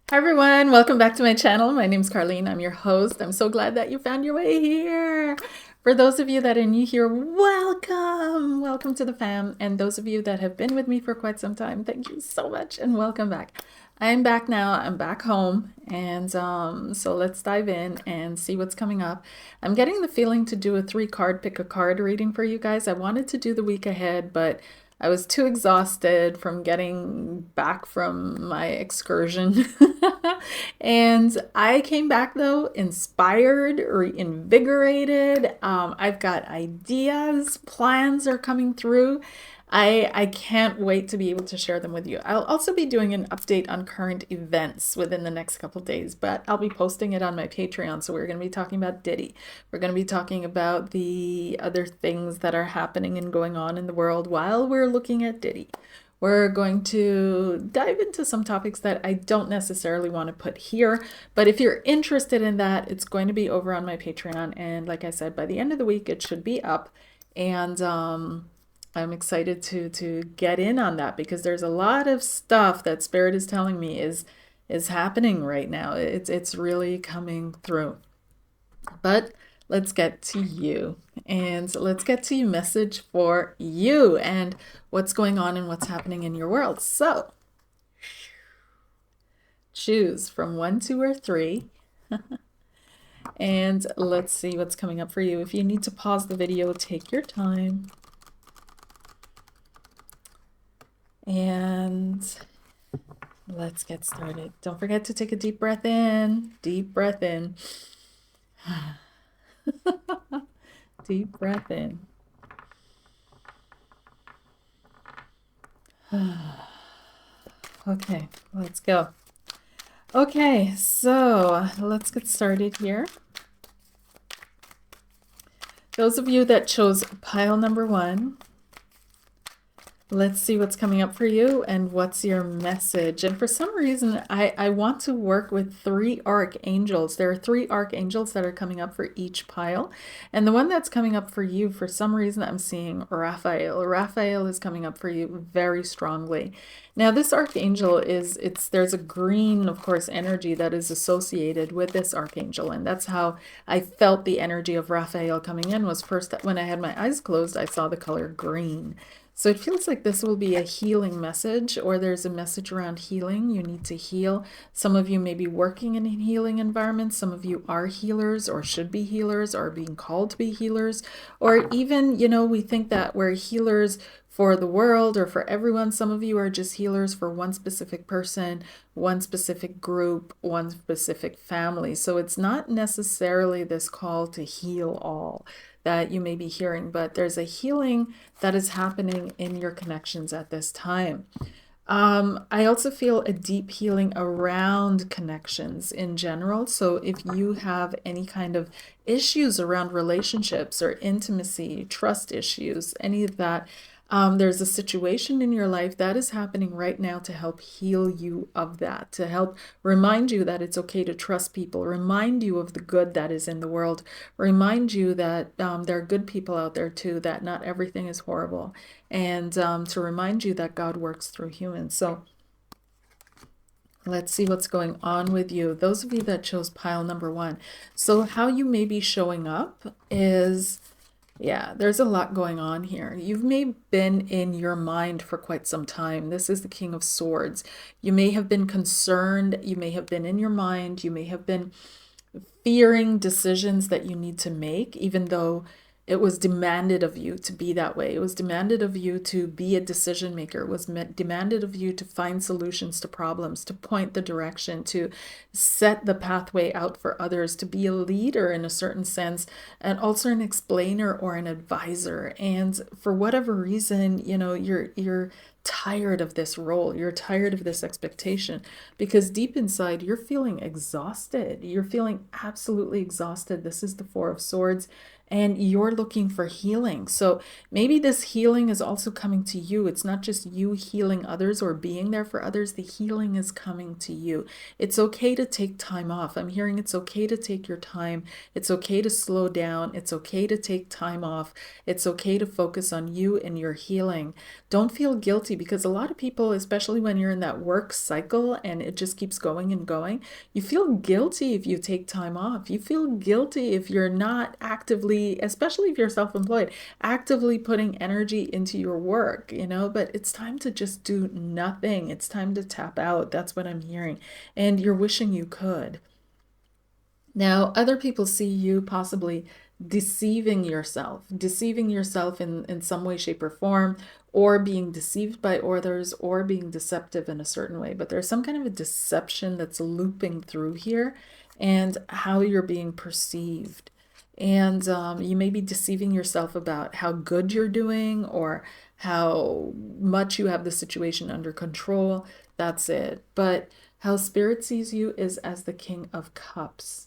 Hi everyone, welcome back to my channel. My name's Karleen. I'm your host. I'm so glad that you found your way here. For those of you that are new here, welcome! Welcome to the fam. And those of you that have been with me for quite some time, thank you so much and welcome back. I'm back now. I'm back home. And so let's dive in and see what's coming up. I'm getting the feeling to do a 3-card pick a card reading for you guys. I wanted to do the week ahead, but I was too exhausted from getting back from my excursion. And I came back though inspired, reinvigorated. I've got ideas, plans are coming through. I can't wait to be able to share them with you. I'll also be doing an update on current events within the next couple days, but I'll be posting it on my Patreon. So we're going to be talking about Diddy. We're going to be talking about the other things that are happening and going on in the world while we're looking at Diddy. We're going to dive into some topics that I don't necessarily want to put here, but if you're interested in that, it's going to be over on my Patreon. And like I said, by the end of the week, it should be up. And I'm excited to get in on that because there's a lot of stuff that Spirit is telling me is happening right now. It's really coming through. But let's get to you. And let's get to your message for you and what's going on and what's happening in your world. So choose from 1, 2, or 3. And let's see what's coming up for you. If you need to pause the video, take your time. And let's get started. Don't forget to take a deep breath in. Deep breath in. Deep breath in. Okay, let's go. Okay, so let's get started here. Those of you that chose pile number 1, let's see what's coming up for you and what's your message. And for some reason, I want to work with 3 archangels. There are 3 archangels that are coming up for each pile. And the one that's coming up for you, for some reason, I'm seeing Raphael. Raphael is coming up for you very strongly. Now, this archangel there's a green, of course, energy that is associated with this archangel. And that's how I felt the energy of Raphael coming in was first when I had my eyes closed, I saw the color green. So it feels like this will be a healing message, or there's a message around healing. You need to heal. Some of you may be working in a healing environment. Some of you are healers or should be healers or being called to be healers. Or even, we think that we're healers for the world or for everyone. Some of you are just healers for one specific person, one specific group, one specific family. So it's not necessarily this call to heal all that you may be hearing, but there's a healing that is happening in your connections at this time. I also feel a deep healing around connections in general. So if you have any kind of issues around relationships or intimacy, trust issues, any of that, there's a situation in your life that is happening right now to help heal you of that, to help remind you that it's okay to trust people, remind you of the good that is in the world, remind you that there are good people out there too, that not everything is horrible, and to remind you that God works through humans. So let's see what's going on with you. Those of you that chose pile number 1. So how you may be showing up is... yeah, there's a lot going on here. You've maybe been in your mind for quite some time. This is the King of Swords. You may have been concerned. You may have been in your mind. You may have been fearing decisions that you need to make, even though it was demanded of you to be that way. It was demanded of you to be a decision maker. It was demanded of you to find solutions to problems, to point the direction, to set the pathway out for others, to be a leader in a certain sense, and also an explainer or an advisor. And for whatever reason, you're tired of this role. You're tired of this expectation because deep inside you're feeling exhausted. You're feeling absolutely exhausted. This is the 4 of Swords. and you're looking for healing. So maybe this healing is also coming to you. It's not just you healing others or being there for others. The healing is coming to you. It's okay to take time off. I'm hearing it's okay to take your time. It's okay to slow down. It's okay to take time off. It's okay to focus on you and your healing. Don't feel guilty, because a lot of people, especially when you're in that work cycle and it just keeps going and going, you feel guilty if you take time off. You feel guilty if you're not actively, especially if you're self-employed, actively putting energy into your work, but it's time to just do nothing. It's time to tap out. That's what I'm hearing. And you're wishing you could. Now, other people see you possibly deceiving yourself in some way, shape, or form, or being deceived by others, or being deceptive in a certain way. But there's some kind of a deception that's looping through here, and how you're being perceived. And you may be deceiving yourself about how good you're doing, or how much you have the situation under control. That's it. But how Spirit sees you is as the King of Cups.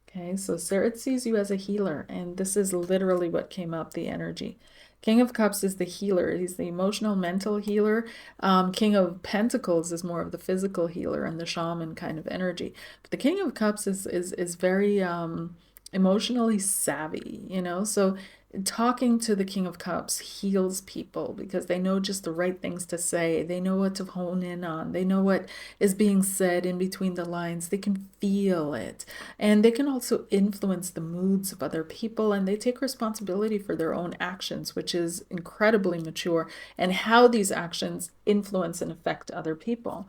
Okay, so Spirit sees you as a healer, and this is literally what came up, the energy. King of Cups is the healer. He's the emotional, mental healer. King of Pentacles is more of the physical healer and the shaman kind of energy. But the King of Cups is very emotionally savvy, so talking to the King of Cups heals people, because they know just the right things to say. They know what to hone in on. They know what is being said in between the lines. They can feel it. And they can also influence the moods of other people, and they take responsibility for their own actions, which is incredibly mature, and how these actions influence and affect other people.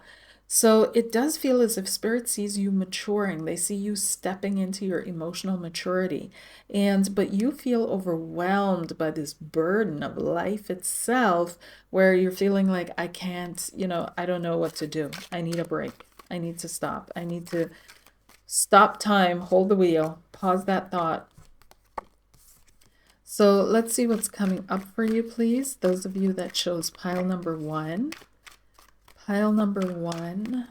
So it does feel as if Spirit sees you maturing. They see you stepping into your emotional maturity. But you feel overwhelmed by this burden of life itself, where you're feeling like, I can't, I don't know what to do. I need a break. I need to stop. I need to stop time, hold the wheel, pause that thought. So let's see what's coming up for you, please. Those of you that chose pile number 1. Pile number 1.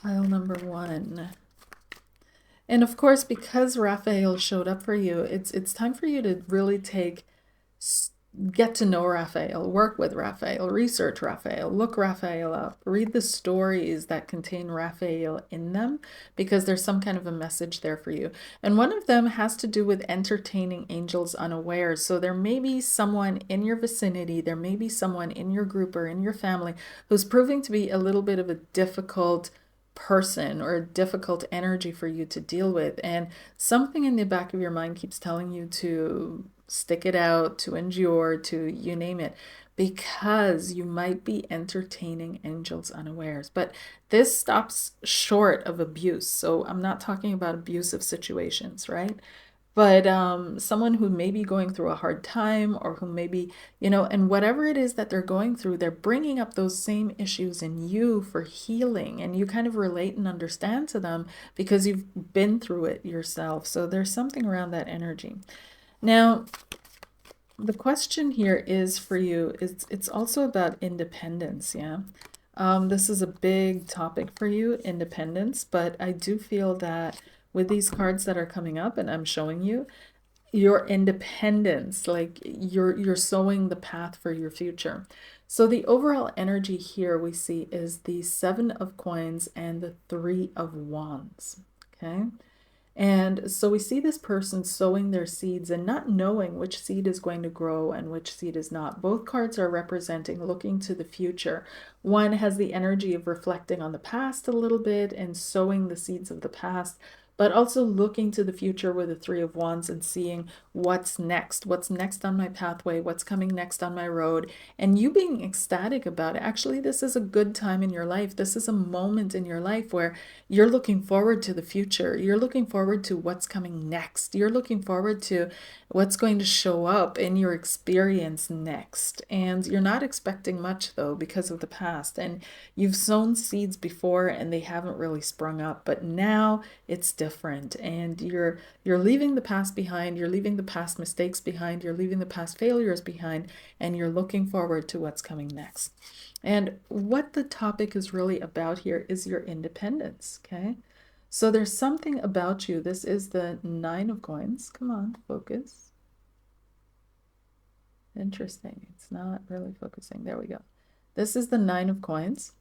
Pile number 1. And of course, because Raphael showed up for you, it's time for you to really get to know Raphael, work with Raphael, research Raphael, look Raphael up, read the stories that contain Raphael in them, because there's some kind of a message there for you. And one of them has to do with entertaining angels unawares. So there may be someone in your vicinity, there may be someone in your group or in your family who's proving to be a little bit of a difficult person or a difficult energy for you to deal with. And something in the back of your mind keeps telling you to stick it out, to endure, to you name it, because you might be entertaining angels unawares. But this stops short of abuse. So I'm not talking about abusive situations, right? But someone who may be going through a hard time, or who may be, and whatever it is that they're going through, they're bringing up those same issues in you for healing, and you kind of relate and understand to them because you've been through it yourself. So there's something around that energy. Now, the question here is for you, it's also about independence, yeah? This is a big topic for you, independence, but I do feel that with these cards that are coming up and I'm showing you, your independence, like you're sowing the path for your future. So the overall energy here we see is the 7 of Coins and the 3 of Wands, okay? And so we see this person sowing their seeds and not knowing which seed is going to grow and which seed is not. Both cards are representing looking to the future. One has the energy of reflecting on the past a little bit and sowing the seeds of the past, but also looking to the future with the 3 of Wands and seeing what's next on my pathway, what's coming next on my road, and you being ecstatic about it. Actually, this is a good time in your life. This is a moment in your life where you're looking forward to the future. You're looking forward to what's coming next. You're looking forward to what's going to show up in your experience next. And you're not expecting much, though, because of the past. And you've sown seeds before and they haven't really sprung up, but now it's different, and you're leaving the past behind, you're leaving the past mistakes behind, you're leaving the past failures behind, and you're looking forward to what's coming next. And what the topic is really about here is your independence, okay? So there's something about you. This is the Nine of Coins. Come on, focus. Interesting. It's not really focusing. There we go. This is the Nine of Coins.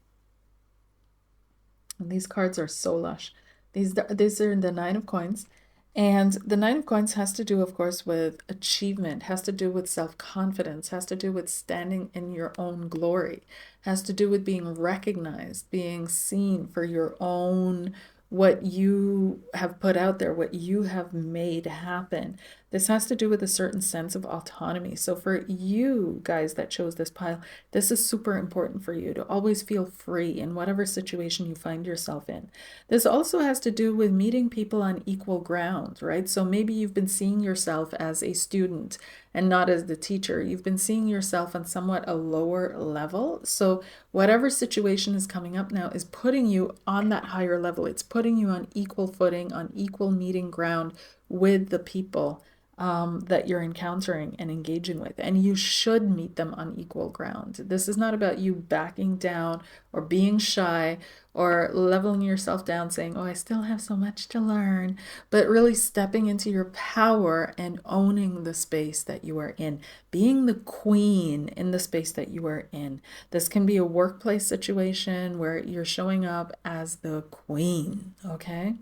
And these cards are so lush. These are the Nine of Coins. And the Nine of Coins has to do, of course, with achievement, has to do with self-confidence, has to do with standing in your own glory, has to do with being recognized, being seen for your own, what you have put out there, what you have made happen. This has to do with a certain sense of autonomy. So for you guys that chose this pile, this is super important for you to always feel free in whatever situation you find yourself in. This also has to do with meeting people on equal ground, right? So maybe you've been seeing yourself as a student and not as the teacher. You've been seeing yourself on somewhat a lower level. So whatever situation is coming up now is putting you on that higher level. It's putting you on equal footing, on equal meeting ground with the people that you're encountering and engaging with. And you should meet them on equal ground. This is not about you backing down or being shy or leveling yourself down saying, oh, I still have so much to learn, but really stepping into your power and owning the space that you are in, being the queen in the space that you are in. This can be a workplace situation where you're showing up as the queen, okay?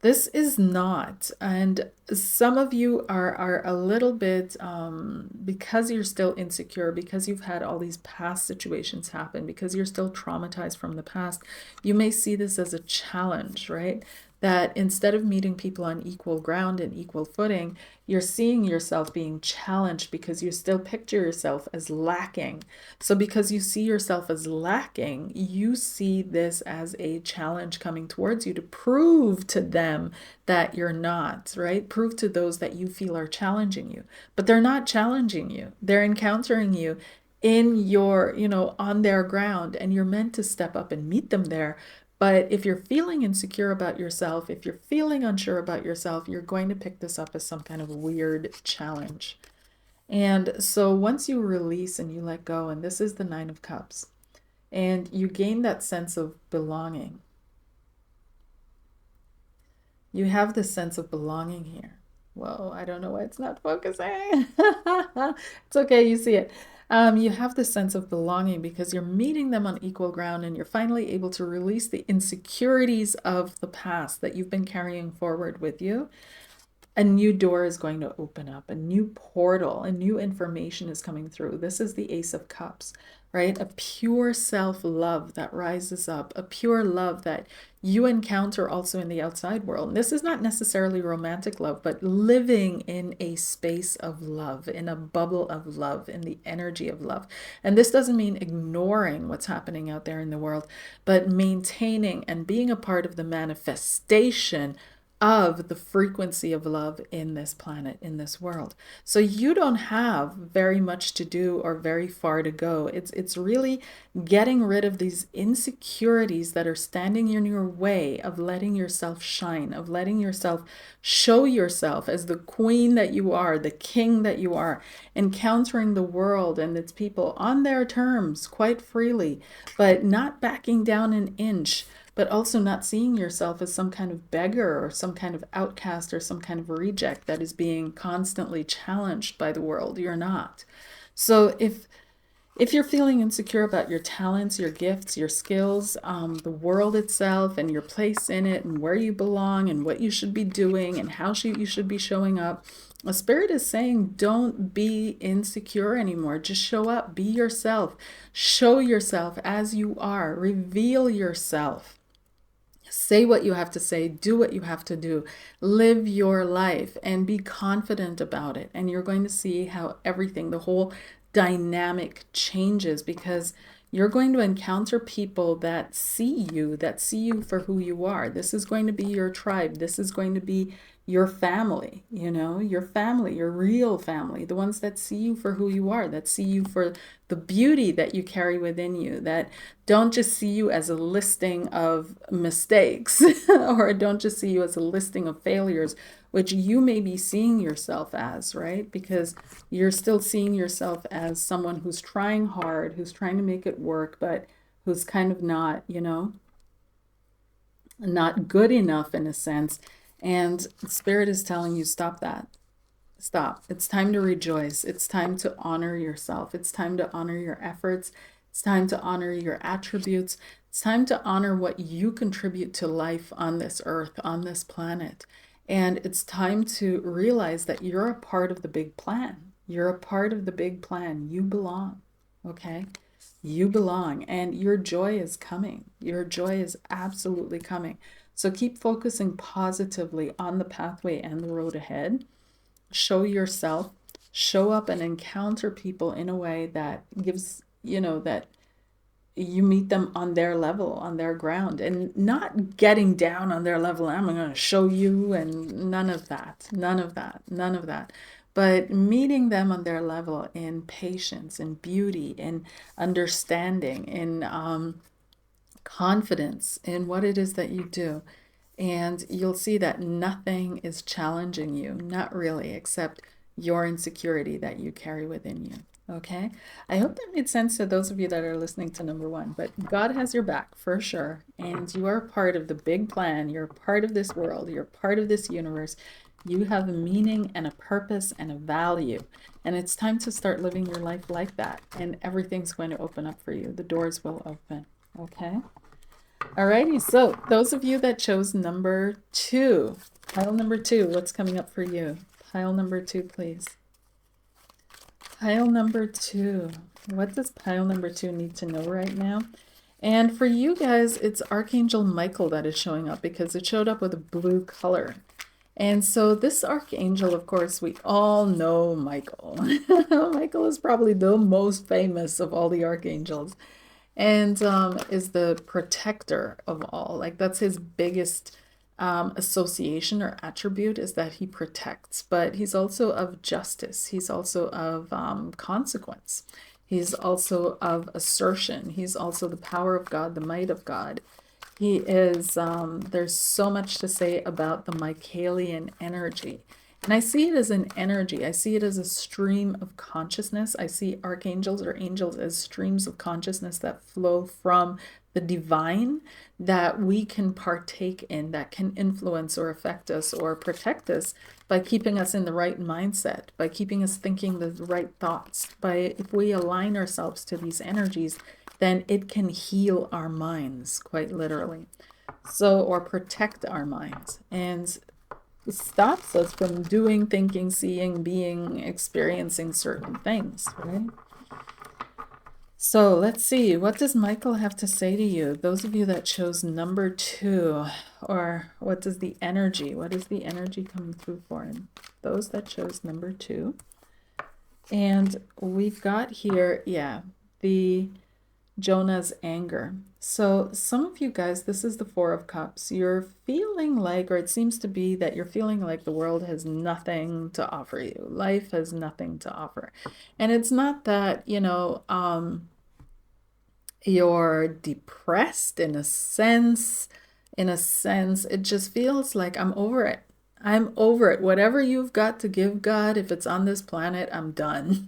This is not, and some of you are a little bit, because you're still insecure, because you've had all these past situations happen, because you're still traumatized from the past, you may see this as a challenge, right? That instead of meeting people on equal ground and equal footing, you're seeing yourself being challenged because you still picture yourself as lacking. So because you see yourself as lacking, you see this as a challenge coming towards you to prove to them that you're not, right? Prove to those that you feel are challenging you. But they're not challenging you. They're encountering you in your, on their ground, and you're meant to step up and meet them there. But if you're feeling insecure about yourself, if you're feeling unsure about yourself, you're going to pick this up as some kind of weird challenge. And so once you release and you let go, and this is the Nine of Cups, and you gain that sense of belonging. You have this sense of belonging here. Whoa, I don't know why it's not focusing. It's okay, you see it. You have this sense of belonging because you're meeting them on equal ground and you're finally able to release the insecurities of the past that you've been carrying forward with you. A new door is going to open up, a new portal, a new information is coming through. This is the Ace of Cups, right? A pure self-love that rises up, a pure love that you encounter also in the outside world. And this is not necessarily romantic love, but living in a space of love, in a bubble of love, in the energy of love. And this doesn't mean ignoring what's happening out there in the world, but maintaining and being a part of the manifestation of the frequency of love in this planet, in this world. So you don't have very much to do or very far to go. It's really getting rid of these insecurities that are standing in your way of letting yourself shine, of letting yourself show yourself as the queen that you are, the king that you are, encountering the world and its people on their terms quite freely, but not backing down an inch, but also not seeing yourself as some kind of beggar or some kind of outcast or some kind of reject that is being constantly challenged by the world. You're not. So if you're feeling insecure about your talents, your gifts, your skills, the world itself and your place in it and where you belong and what you should be doing and how you should be showing up, a spirit is saying, don't be insecure anymore. Just show up, be yourself, show yourself as you are, reveal yourself. Say what you have to say, do what you have to do, live your life and be confident about it. And you're going to see how everything, the whole dynamic changes because you're going to encounter people that see you for who you are. This is going to be your tribe. This is going to be your family, your family, your real family, the ones that see you for who you are, that see you for the beauty that you carry within you, that don't just see you as a listing of mistakes or don't just see you as a listing of failures, which you may be seeing yourself as, right? Because you're still seeing yourself as someone who's trying hard, who's trying to make it work, but who's kind of not, not good enough in a sense. And Spirit is telling you, stop that. Stop. It's time to rejoice. It's time to honor yourself. It's time to honor your efforts. It's time to honor your attributes. It's time to honor what you contribute to life on this earth, on this planet. And it's time to realize that you're a part of the big plan. You're a part of the big plan. You belong. Okay? You belong, and your joy is coming. Your joy is absolutely coming. So keep focusing positively on the pathway and the road ahead. Show yourself, show up and encounter people in a way that gives, that you meet them on their level, on their ground, and not getting down on their level. I'm going to show you, and none of that, none of that, none of that. But meeting them on their level in patience, in beauty, in understanding, in confidence in what it is that you do. And you'll see that nothing is challenging you, not really, except your insecurity that you carry within you. Okay? I hope that made sense to those of you that are listening to number one. But God has your back for sure. And you are part of the big plan. You're part of this world. You're part of this universe. You have a meaning and a purpose and a value. And it's time to start living your life like that. And everything's going to open up for you. The doors will open. Okay? Alrighty, so those of you that chose number two, pile number two, what's coming up for you? Pile number two, please. Pile number two. What does pile number two need to know right now? And for you guys, it's Archangel Michael that is showing up because it showed up with a blue color. And so this archangel, of course, we all know Michael. Michael is probably the most famous of all the archangels. And is the protector of all. Like that's his biggest association or attribute, is that he protects. But he's also of justice. He's also of consequence. He's also of assertion. He's also the power of God, the might of God. He is, there's so much to say about the Michaelian energy. And I see it as an energy. I see it as a stream of consciousness. I see archangels or angels as streams of consciousness that flow from the divine that we can partake in, that can influence or affect us or protect us by keeping us in the right mindset, by keeping us thinking the right thoughts. If we align ourselves to these energies, then it can heal our minds, quite literally. So, or protect our minds. And it stops us from doing, thinking, seeing, being, experiencing certain things, right? So let's see, what does Michael have to say to you? Those of you that chose number two, or what is the energy coming through for him? Those that chose number two. And we've got here, the Jonah's anger. So some of you guys, this is the Four of Cups. You're feeling like, or it seems to be that you're feeling like the world has nothing to offer you. Life has nothing to offer. And it's not that, you're depressed in a sense. It just feels like I'm over it. I'm over it. Whatever you've got to give, God, if it's on this planet, I'm done.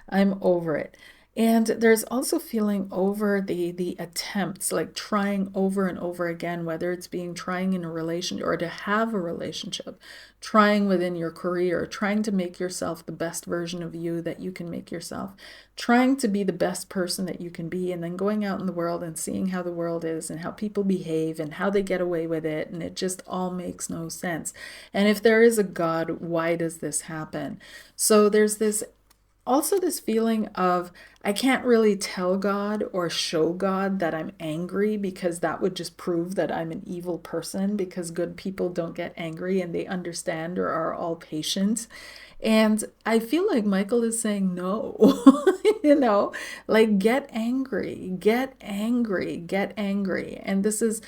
I'm over it. And there's also feeling over the attempts, like trying over and over again, whether it's trying in a relationship or to have a relationship, trying within your career, trying to make yourself the best version of you that you can make yourself, trying to be the best person that you can be, and then going out in the world and seeing how the world is and how people behave and how they get away with it. And it just all makes no sense. And if there is a God, why does this happen? So there's also this feeling of, I can't really tell God or show God that I'm angry, because that would just prove that I'm an evil person, because good people don't get angry and they understand or are all patient. And I feel like Michael is saying no, like get angry, get angry, get angry. And this is,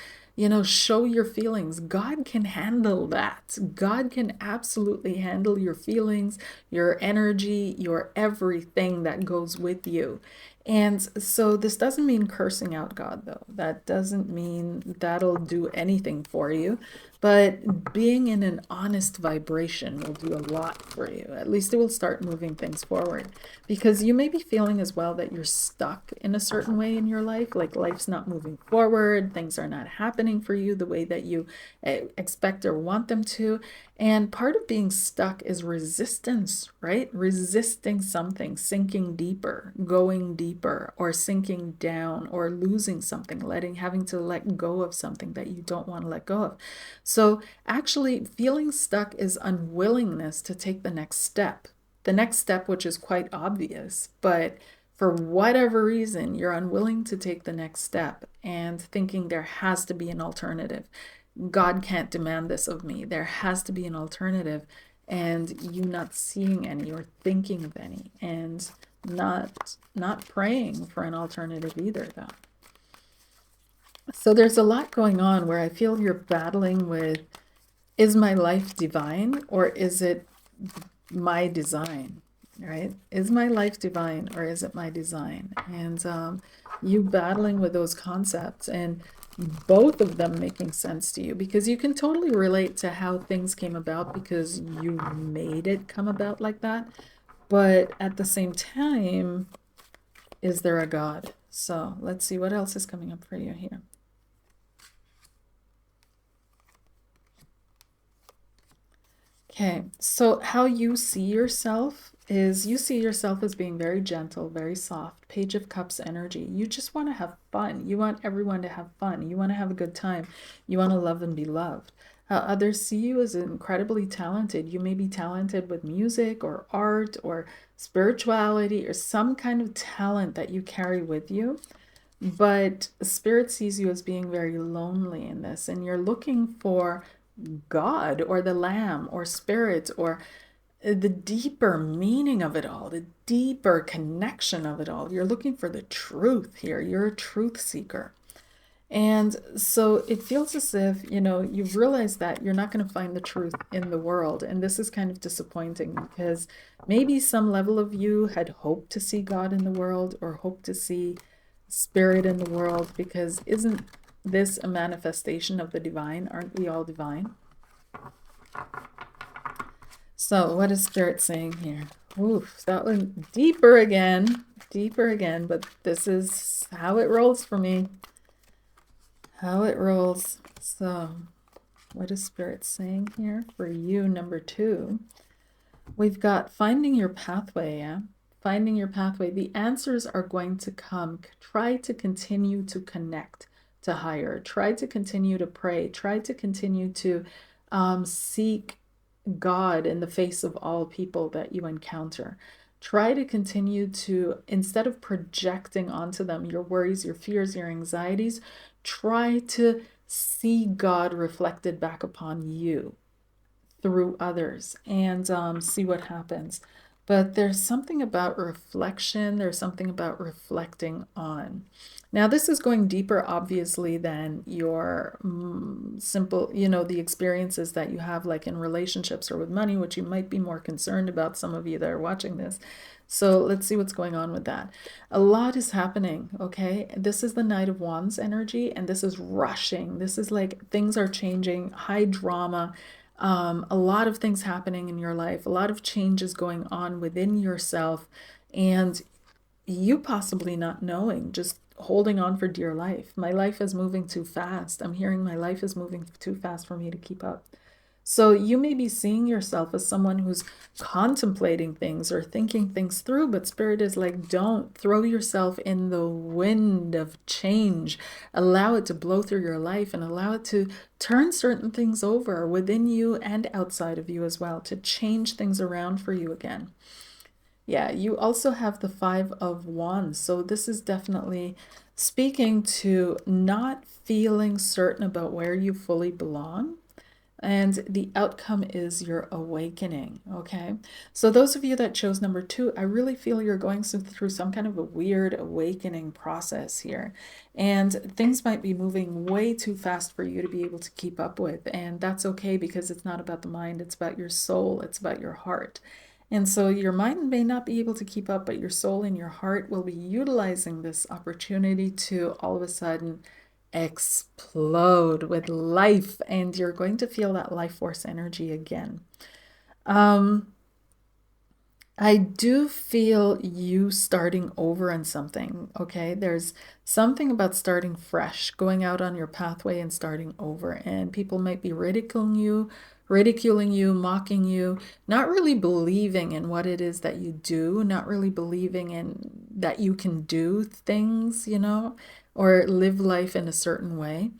show your feelings. God can handle that. God can absolutely handle your feelings, your energy, your everything that goes with you. And so this doesn't mean cursing out God, though. That doesn't mean that'll do anything for you. But being in an honest vibration will do a lot for you. At least it will start moving things forward. Because you may be feeling as well that you're stuck in a certain way in your life, like life's not moving forward, things are not happening for you the way that you expect or want them to. And part of being stuck is resistance, right? Resisting something, sinking deeper, going deeper, or sinking down, or losing something, having to let go of something that you don't want to let go of. So actually, feeling stuck is unwillingness to take the next step. The next step, which is quite obvious, but for whatever reason, you're unwilling to take the next step and thinking there has to be an alternative. God can't demand this of me. There has to be an alternative, and you not seeing any or thinking of any, and not praying for an alternative either, though. So there's a lot going on where I feel you're battling with, is my life divine or is it my design, right? Is my life divine or is it my design? And you battling with those concepts, and both of them making sense to you, because you can totally relate to how things came about because you made it come about like that. But at the same time, is there a God? So let's see what else is coming up for you here. Okay, so how you see yourself is you see yourself as being very gentle, very soft, Page of Cups energy. You just want to have fun. You want everyone to have fun. You want to have a good time. You want to love and be loved. Others see you as incredibly talented. You may be talented with music or art or spirituality or some kind of talent that you carry with you. But Spirit sees you as being very lonely in this, and you're looking for God or the Lamb or Spirit or the deeper meaning of it all, the deeper connection of it all. You're looking for the truth here. You're a truth seeker. And so it feels as if, you've realized that you're not going to find the truth in the world. And this is kind of disappointing because maybe some level of you had hoped to see God in the world or hoped to see Spirit in the world, because isn't this a manifestation of the divine? Aren't we all divine? So what is Spirit saying here? Oof, that went deeper again, but this is how it rolls for me. How it rolls. So what is Spirit saying here for you, number 2? We've got finding your pathway, yeah? Finding your pathway. The answers are going to come. Try to continue to connect to higher. Try to continue to pray. Try to continue to seek God in the face of all people that you encounter. Try to continue to, instead of projecting onto them your worries, your fears, your anxieties, try to see God reflected back upon you through others, and see what happens. But there's something about reflection. There's something about reflecting on. Now, this is going deeper, obviously, than your simple, the experiences that you have, like in relationships or with money, which you might be more concerned about, some of you that are watching this. So let's see what's going on with that. A lot is happening, okay? This is the Knight of Wands energy, and this is rushing. This is like things are changing, high drama, a lot of things happening in your life, a lot of changes going on within yourself, and you possibly not knowing, just holding on for dear life. My life is moving too fast. I'm hearing my life is moving too fast for me to keep up. So you may be seeing yourself as someone who's contemplating things or thinking things through, but Spirit is like, don't throw yourself in the wind of change. Allow it to blow through your life and allow it to turn certain things over within you and outside of you as well, to change things around for you again. Yeah, you also have the 5 of Wands. So this is definitely speaking to not feeling certain about where you fully belong. And the outcome is your awakening, okay? So those of you that chose number 2, I really feel you're going through some kind of a weird awakening process here. And things might be moving way too fast for you to be able to keep up with. And that's okay, because it's not about the mind, it's about your soul, it's about your heart. And so your mind may not be able to keep up, but your soul and your heart will be utilizing this opportunity to all of a sudden explode with life, and you're going to feel that life force energy again. I do feel you starting over on something, okay? There's something about starting fresh, going out on your pathway and starting over. And people might be ridiculing you, mocking you, not really believing in what it is that you do, not really believing in that you can do things, or live life in a certain way.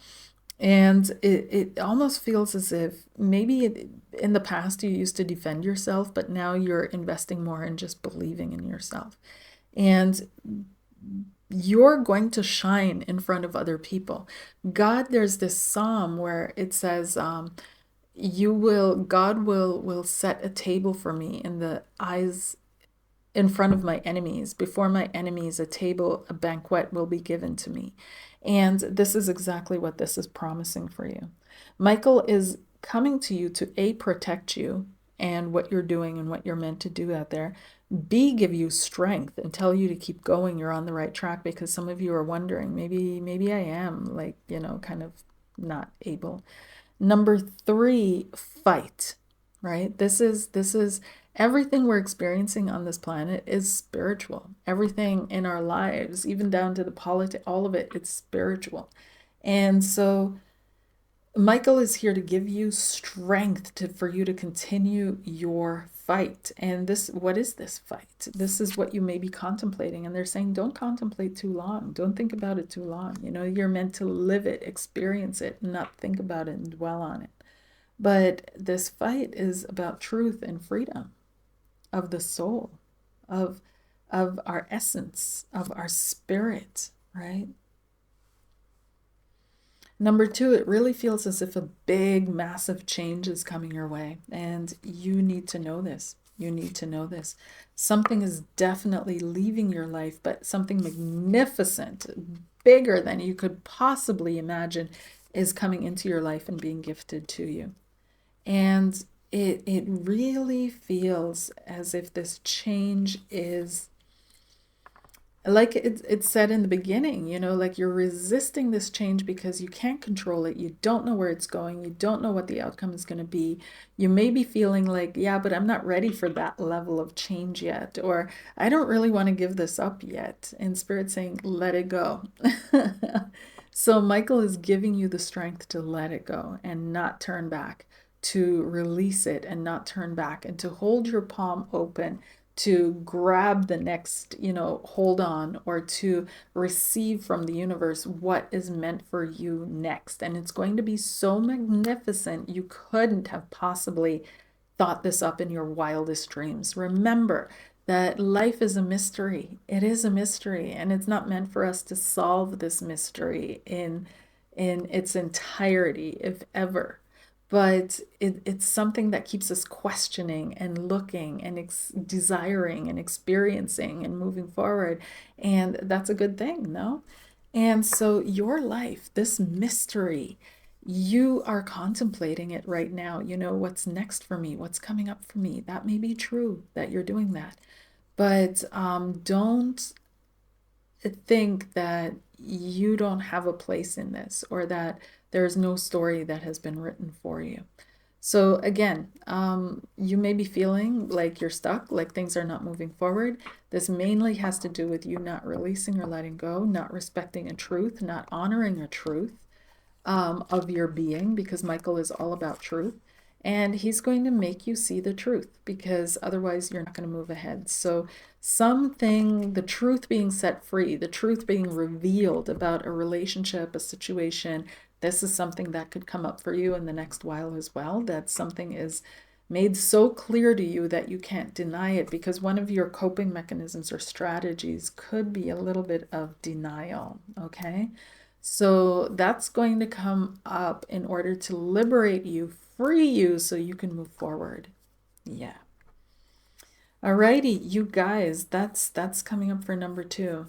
And it almost feels as if maybe in the past you used to defend yourself, but now you're investing more in just believing in yourself. And you're going to shine in front of other people. God, there's this psalm where it says, God will set a table for me in the eyes in front of my enemies. Before my enemies, a banquet will be given to me. And this is exactly what this is promising for you. Michael is coming to you to A, protect you and what you're doing and what you're meant to do out there. B, give you strength and tell you to keep going. You're on the right track, because some of you are wondering, maybe I am kind of not able. Number 3, fight, right? This is everything we're experiencing on this planet is spiritual. Everything in our lives, even down to the politics, all of it, it's spiritual. And so Michael is here to give you strength for you to continue your fight. And what is this fight? This is what you may be contemplating. And they're saying, don't contemplate too long. Don't think about it too long. You're meant to live it, experience it, not think about it and dwell on it. But this fight is about truth and freedom of the soul, of our essence, of our spirit, right? Number 2, it really feels as if a big, massive change is coming your way, and you need to know this. You need to know this. Something is definitely leaving your life, but something magnificent, bigger than you could possibly imagine, is coming into your life and being gifted to you. And it really feels as if this change is, like it said in the beginning, like you're resisting this change because you can't control it. You don't know where it's going. You don't know what the outcome is going to be. You may be feeling like, yeah, but I'm not ready for that level of change yet. Or I don't really want to give this up yet. And Spirit saying, let it go. So Michael is giving you the strength to let it go and not turn back, to release it and not turn back, and to hold your palm open, to grab the next, hold on, or to receive from the universe what is meant for you next. And it's going to be so magnificent, you couldn't have possibly thought this up in your wildest dreams. Remember that life is a mystery. It is a mystery, and it's not meant for us to solve this mystery in its entirety, if ever. But it's something that keeps us questioning and looking and desiring and experiencing and moving forward. And that's a good thing, no? And so your life, this mystery, you are contemplating it right now. What's next for me? What's coming up for me? That may be true that you're doing that. But don't think that you don't have a place in this, or that there's no story that has been written for you. So again, you may be feeling like you're stuck, like things are not moving forward. This mainly has to do with you not releasing or letting go, not respecting a truth, not honoring a truth of your being, because Michael is all about truth. And he's going to make you see the truth, because otherwise you're not going to move ahead. So the truth being set free, the truth being revealed about a relationship, a situation, this is something that could come up for you in the next while as well. That something is made so clear to you that you can't deny it, because one of your coping mechanisms or strategies could be a little bit of denial, okay? So that's going to come up in order to liberate you, free you, so you can move forward. Yeah. Alrighty, you guys, that's coming up for number 2.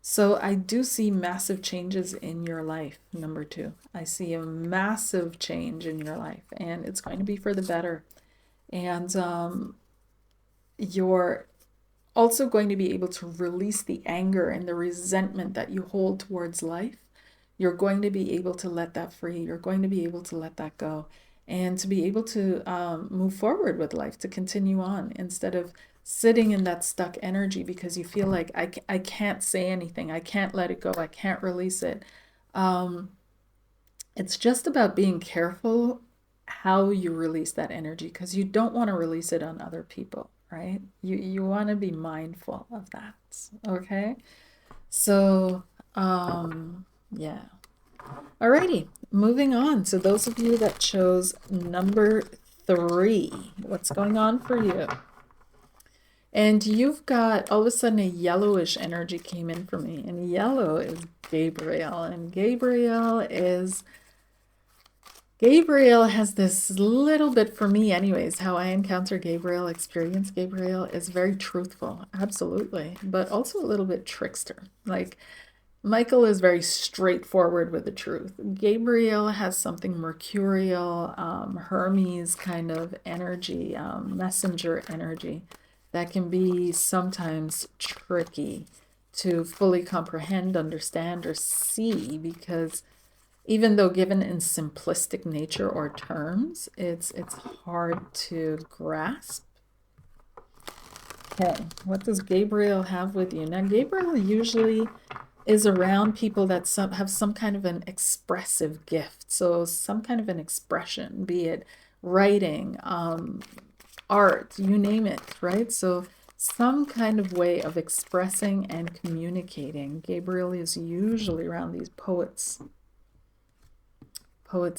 So I do see massive changes in your life, number 2. I see a massive change in your life, and it's going to be for the better. And you're also going to be able to release the anger and the resentment that you hold towards life. you're going to be able to let that free. You're going to be able to let that go, and to be able to move forward with life, to continue on instead of sitting in that stuck energy because you feel like I can't say anything. I can't let it go. I can't release it. It's just about being careful how you release that energy, because you don't want to release it on other people, right? You want to be mindful of that. Okay. So, yeah. Alrighty, moving on. So those of you that chose number 3, what's going on for you? And you've got, all of a sudden, a yellowish energy came in for me. And yellow is Gabriel. And Gabriel has this little bit, for me anyways, how I encounter Gabriel, experience Gabriel, is very truthful, absolutely, but also a little bit trickster. Like, Michael is very straightforward with the truth. Gabriel has something mercurial, Hermes kind of energy, messenger energy, that can be sometimes tricky to fully comprehend, understand, or see, because even though given in simplistic nature or terms, it's hard to grasp. Okay, what does Gabriel have with you? Now, Gabriel usually is around people that have some kind of an expressive gift. So some kind of an expression, be it writing, art, you name it, right? So some kind of way of expressing and communicating. Gabriel is usually around these poets.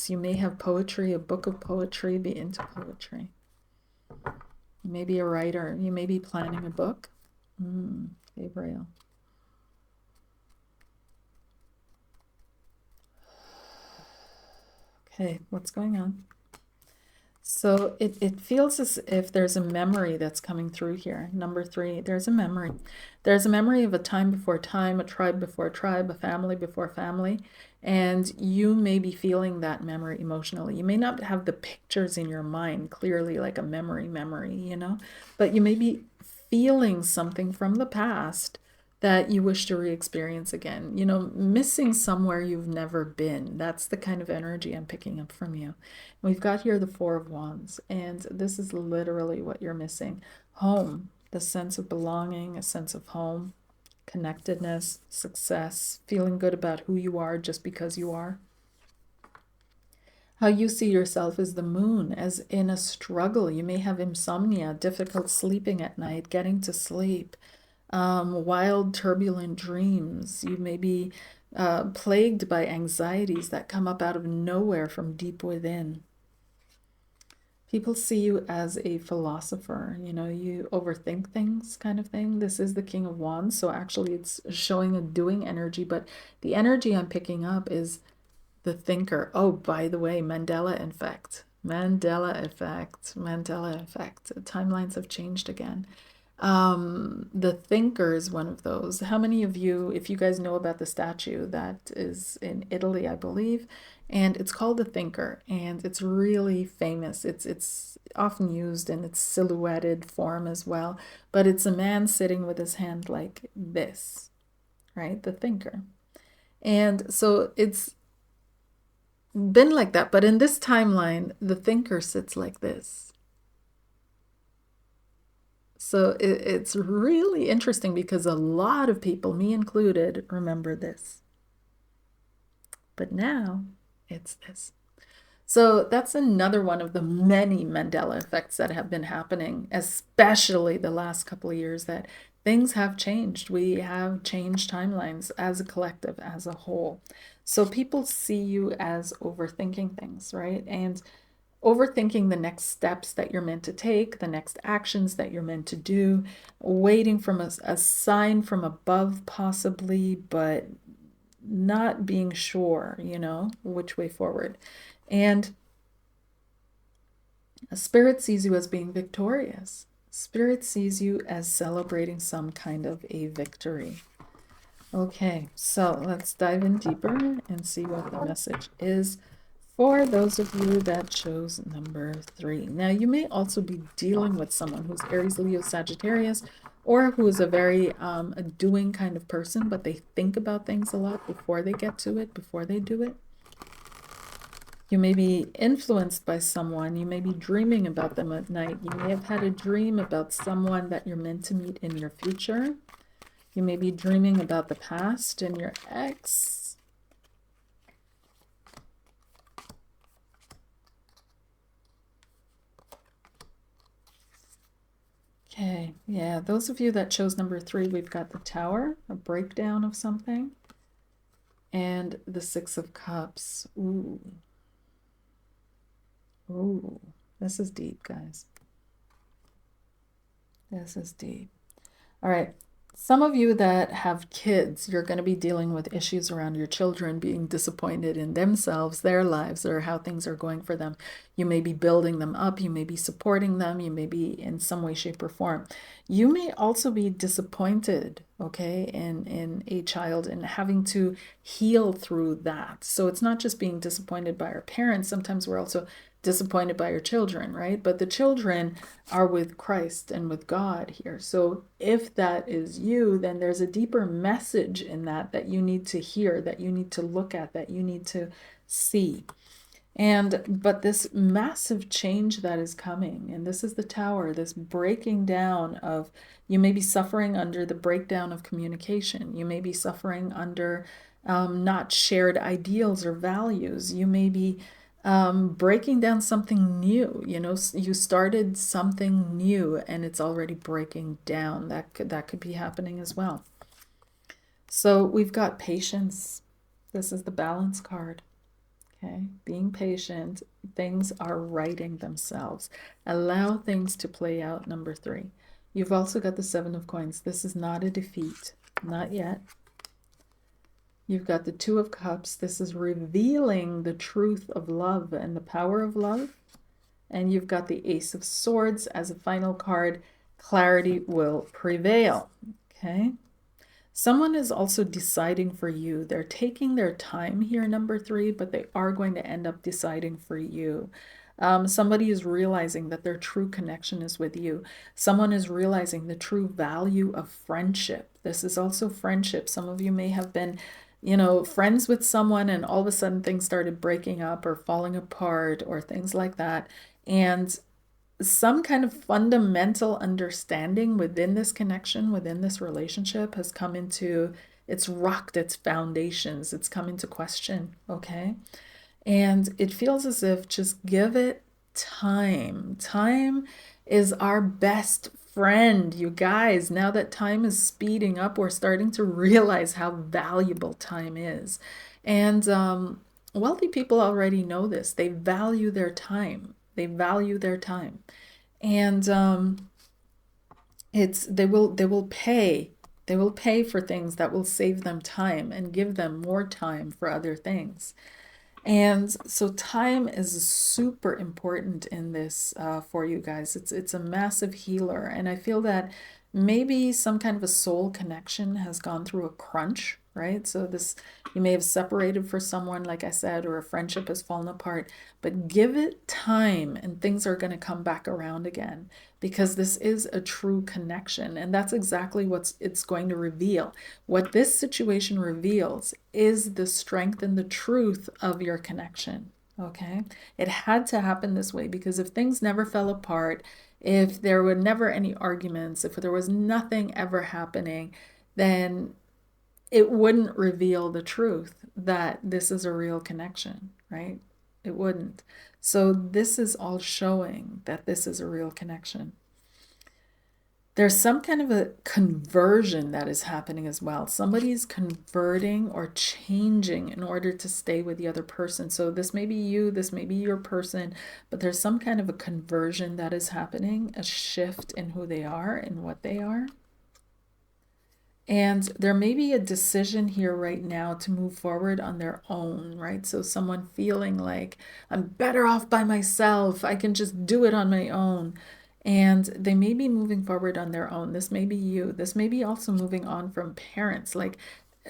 You may have poetry, a book of poetry, be into poetry. You may be a writer. You may be planning a book. Gabriel. Okay, what's going on? So it feels as if there's a memory that's coming through here. Number 3, there's a memory. There's a memory of a time before time, a tribe before tribe, a family before family. And you may be feeling that memory emotionally. You may not have the pictures in your mind clearly, like a memory, you know, but you may be feeling something from the past that you wish to re-experience again. You know, missing somewhere you've never been. That's the kind of energy I'm picking up from you. We've got here the 4 of Wands, and this is literally what you're missing. Home, the sense of belonging, a sense of home, connectedness, success, feeling good about who you are just because you are. How you see yourself is the moon, as in a struggle. You may have insomnia, difficult sleeping at night, getting to sleep, wild, turbulent dreams. You may be plagued by anxieties that come up out of nowhere from deep within. People see you as a philosopher, you know, you overthink things kind of thing. This is the King of Wands, so actually it's showing a doing energy, but the energy I'm picking up is the thinker. Oh, by the way, Mandela effect. Mandela effect. Timelines have changed again. The thinker is one of those. How many of you, if you guys know about the statue that is in Italy, I believe, and it's called the Thinker, and it's really famous. It's often used in its silhouetted form as well, but it's a man sitting with his hand like this, right? The Thinker. And so it's been like that, but in this timeline, the Thinker sits like this. So it's really interesting because a lot of people, me included, remember this. But now it's this. So that's another one of the many Mandela effects that have been happening, especially the last couple of years, that things have changed. We have changed timelines as a collective, as a whole. So people see you as overthinking things, right? And overthinking the next steps that you're meant to take, the next actions that you're meant to do, waiting from a sign from above possibly, but not being sure, you know, which way forward. And Spirit sees you as being victorious. Spirit sees you as celebrating some kind of a victory. Okay, so let's dive in deeper and see what the message is for those of you that chose number 3. Now, you may also be dealing with someone who's Aries, Leo, Sagittarius, or who is a very a doing kind of person, but they think about things a lot before they get to it, before they do it. You may be influenced by someone. You may be dreaming about them at night. You may have had a dream about someone that you're meant to meet in your future. You may be dreaming about the past and your ex. Okay, yeah, those of you that chose number 3, we've got the Tower, a breakdown of something, and the 6 of Cups. Ooh. Ooh, this is deep, guys. This is deep. All right. Some of you that have kids, you're going to be dealing with issues around your children being disappointed in themselves, their lives, or how things are going for them. You may be building them up. You may be supporting them. You may be in some way, shape, or form. You may also be disappointed, okay, in a child and having to heal through that. So it's not just being disappointed by our parents. Sometimes we're also disappointed by your children, right? But the children are with Christ and with God here. So if that is you, then there's a deeper message in that that you need to hear, that you need to look at, that you need to see. But this massive change that is coming, and this is the Tower, this breaking down of, you may be suffering under the breakdown of communication. You may be suffering under not shared ideals or values. You may be breaking down something new. You know, you started something new and it's already breaking down. That could be happening as well. So we've got patience. This is the Balance card. Okay, being patient. Things are righting themselves. Allow things to play out, number 3. You've also got the 7 of Coins. This is not a defeat, not yet. You've got the 2 of Cups. This is revealing the truth of love and the power of love. And you've got the Ace of Swords as a final card. Clarity will prevail. Okay. Someone is also deciding for you. They're taking their time here, number 3, but they are going to end up deciding for you. Somebody is realizing that their true connection is with you. Someone is realizing the true value of friendship. This is also friendship. Some of you may have been, you know, friends with someone and all of a sudden things started breaking up or falling apart or things like that. And some kind of fundamental understanding within this connection, within this relationship has come into, it's rocked its foundations. It's come into question, okay? And it feels as if just give it time. Time is our best friend, you guys. Now that time is speeding up, we're starting to realize how valuable time is. And wealthy people already know this. They value their time. They value their time. And they will pay for things that will save them time and give them more time for other things. And so time is super important in this for you guys. It's a massive healer. And I feel that maybe some kind of a soul connection has gone through a crunch, right? So you may have separated for someone, like I said, or a friendship has fallen apart, but give it time and things are going to come back around again, because this is a true connection. And that's exactly what it's going to reveal. What this situation reveals is the strength and the truth of your connection. Okay. It had to happen this way, because if things never fell apart, if there were never any arguments, if there was nothing ever happening, then it wouldn't reveal the truth that this is a real connection, right? It wouldn't. So this is all showing that this is a real connection. There's some kind of a conversion that is happening as well. Somebody's converting or changing in order to stay with the other person. So this may be you, this may be your person, but there's some kind of a conversion that is happening, a shift in who they are and what they are. And there may be a decision here right now to move forward on their own, right? So someone feeling like, I'm better off by myself. I can just do it on my own. And they may be moving forward on their own. This may be you. This may be also moving on from parents. Like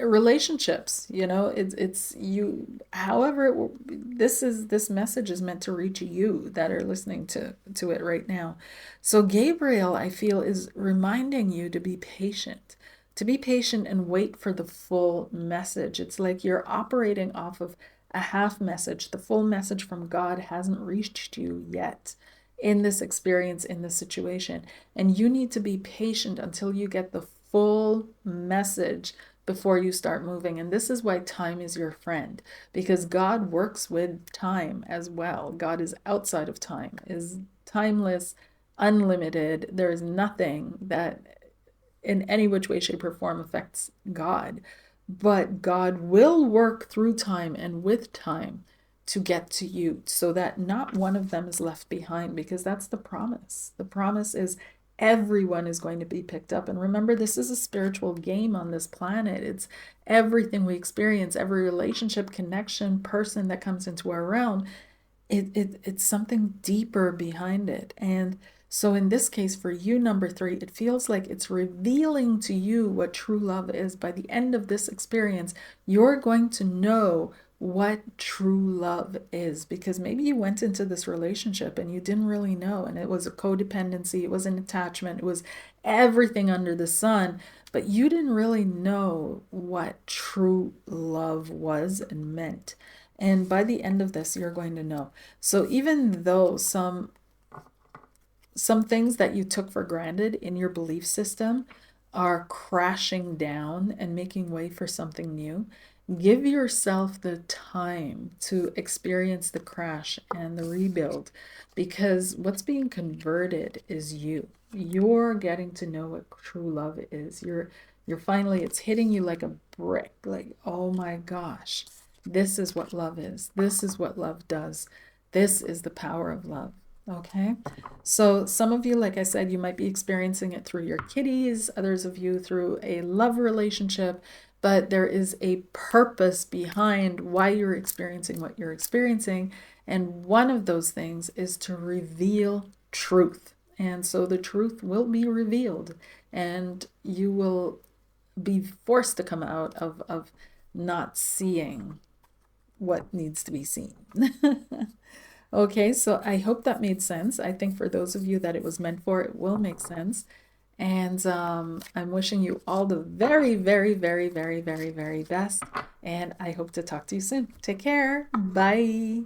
relationships, you know, it's you, however this message is meant to reach you that are listening to it right now. So Gabriel, I feel, is reminding you to be patient and wait for the full message. It's like you're operating off of a half message. The full message from God hasn't reached you yet in this experience, in this situation, and you need to be patient until you get the full message before you start moving. And this is why time is your friend, because God works with time as well. God is outside of time, is timeless, unlimited. There is nothing that in any which way, shape, or form affects God. But God will work through time and with time to get to you so that not one of them is left behind, because that's the promise. The promise is everyone is going to be picked up. And remember, this is a spiritual game on this planet. It's everything we experience, every relationship, connection, person that comes into our realm. It's something deeper behind it. And so in this case, for you, number 3, it feels like it's revealing to you what true love is. By the end of this experience, you're going to know what true love is, because maybe you went into this relationship and you didn't really know, and it was a codependency, it was an attachment, it was everything under the sun, but you didn't really know what true love was and meant. And by the end of this, you're going to know. So even though some things that you took for granted in your belief system are crashing down and making way for something new, give yourself the time to experience the crash and the rebuild, because what's being converted is you. You're getting to know what true love is. You're finally, it's hitting you like a brick, like, oh my gosh, this is what love is. This is what love does. This is the power of love. Okay. So some of you, like I said, you might be experiencing it through your kitties, others of you through a love relationship, but there is a purpose behind why you're experiencing what you're experiencing. And one of those things is to reveal truth. And so the truth will be revealed, and you will be forced to come out of not seeing what needs to be seen. Okay, so I hope that made sense. I think for those of you that it was meant for, it will make sense. And I'm wishing you all the very, very, very, very, very, very best. And I hope to talk to you soon. Take care. Bye.